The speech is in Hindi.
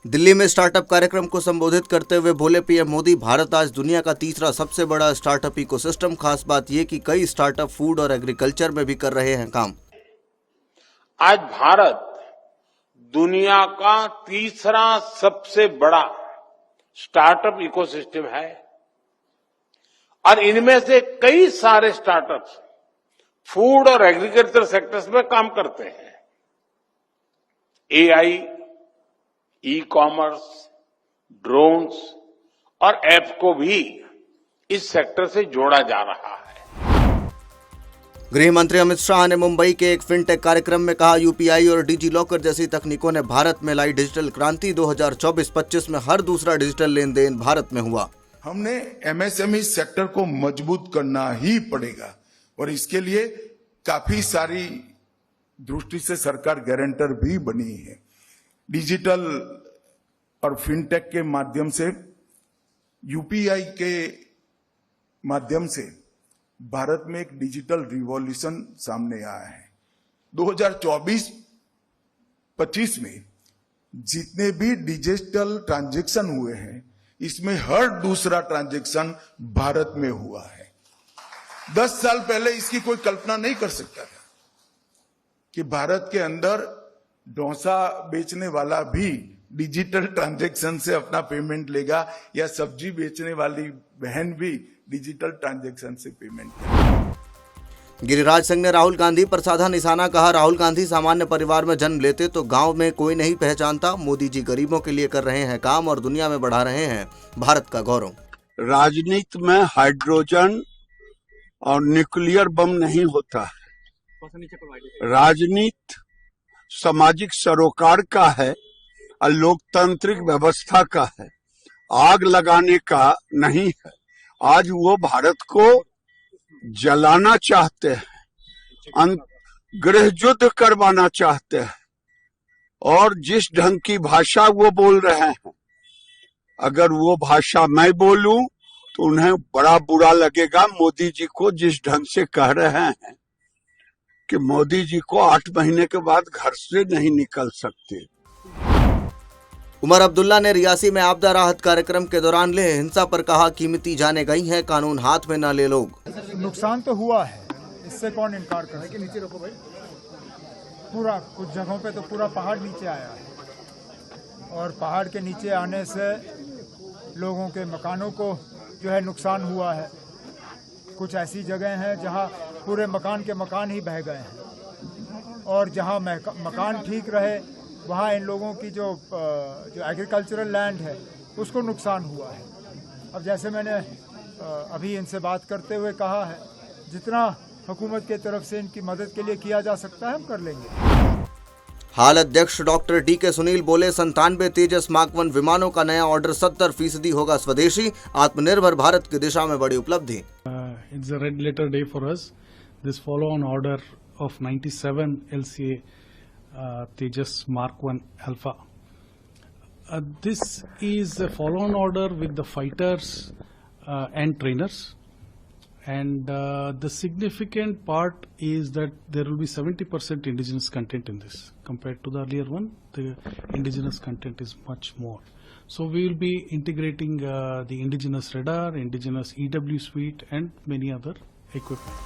दिल्ली में स्टार्टअप कार्यक्रम को संबोधित करते हुए बोले पीएम मोदी, भारत आज दुनिया का तीसरा सबसे बड़ा स्टार्टअप इकोसिस्टम। खास बात यह कि कई स्टार्टअप फूड और एग्रीकल्चर में भी कर रहे हैं काम। आज भारत दुनिया का तीसरा सबसे बड़ा स्टार्टअप इकोसिस्टम है और इनमें से कई सारे स्टार्टअप्स फूड और एग्रीकल्चर सेक्टर्स में काम करते हैं। एआई, ई कॉमर्स, ड्रोन्स और ऐप को भी इस सेक्टर से जोड़ा जा रहा है। गृह मंत्री अमित शाह ने मुंबई के एक फिनटेक कार्यक्रम में कहा, यूपीआई और डिजी लॉकर जैसी तकनीकों ने भारत में लाई डिजिटल क्रांति। 2024-25 में हर दूसरा डिजिटल लेन देन भारत में हुआ। हमने एमएसएमई सेक्टर को मजबूत करना ही पड़ेगा और इसके लिए काफी सारी दृष्टि से सरकार गारंटर भी बनी है। डिजिटल और फिनटेक के माध्यम से, यूपीआई के माध्यम से भारत में एक डिजिटल रिवॉल्यूशन सामने आया है। 2024-25 में जितने भी डिजिटल ट्रांजैक्शन हुए हैं, इसमें हर दूसरा ट्रांजैक्शन भारत में हुआ है। 10 साल पहले इसकी कोई कल्पना नहीं कर सकता था कि भारत के अंदर डोसा बेचने वाला भी डिजिटल ट्रांजैक्शन से अपना पेमेंट लेगा या सब्जी बेचने वाली बहन भी डिजिटल ट्रांजैक्शन से पेमेंट करेगी। गिरिराज सिंह ने राहुल गांधी पर साधा निशाना। कहा, राहुल गांधी सामान्य परिवार में जन्म लेते तो गांव में कोई नहीं पहचानता। मोदी जी गरीबों के लिए कर रहे हैं काम और दुनिया में बढ़ा रहे हैं भारत का गौरव। राजनीति में हाइड्रोजन और न्यूक्लियर बम नहीं होता है। राजनीति सामाजिक सरोकार का है और लोकतांत्रिक व्यवस्था का है, आग लगाने का नहीं है। आज वो भारत को जलाना चाहते हैं, गृह युद्ध करवाना चाहते हैं और जिस ढंग की भाषा वो बोल रहे हैं, अगर वो भाषा मैं बोलूं तो उन्हें बड़ा बुरा लगेगा। मोदी जी को जिस ढंग से कह रहे हैं कि मोदी जी को 8 महीने के बाद घर से नहीं निकल सकते। उमर अब्दुल्ला ने रियासी में आपदा राहत कार्यक्रम के दौरान ले हिंसा पर कहा, कीमती जाने गई हैं, कानून हाथ में न ले लोग। नुकसान तो हुआ है, इससे कौन इनकार कर सकता है। नीचे रखो भाई। पूरा कुछ जगहों पे तो पूरा पहाड़ नीचे आया है और पहाड़ के नीचे आने से लोगों के मकानों को जो है नुकसान हुआ है। कुछ ऐसी जगह हैं जहां पूरे मकान के मकान ही बह गए हैं और जहां मकान ठीक रहे वहां इन लोगों की जो एग्रीकल्चरल लैंड है उसको नुकसान हुआ है। अब जैसे मैंने अभी इनसे बात करते हुए कहा है, जितना हुकूमत की तरफ से इनकी मदद के लिए किया जा सकता है हम कर लेंगे। हाल अध्यक्ष डॉक्टर डी.के. सुनील बोले, 97 तेजस मार्क 1 विमानों का नया ऑर्डर 70% होगा स्वदेशी। आत्मनिर्भर भारत की दिशा में बड़ी उपलब्धि। It's a red letter day for us. This follow-on order of 97 LCA Tejas Mark 1 Alpha. This is a follow-on order with the fighters and trainers. And the significant part is that there will be 70% indigenous content in this. Compared to the earlier one, the indigenous content is much more. So we will be integrating the indigenous radar, indigenous EW suite and many other equipment.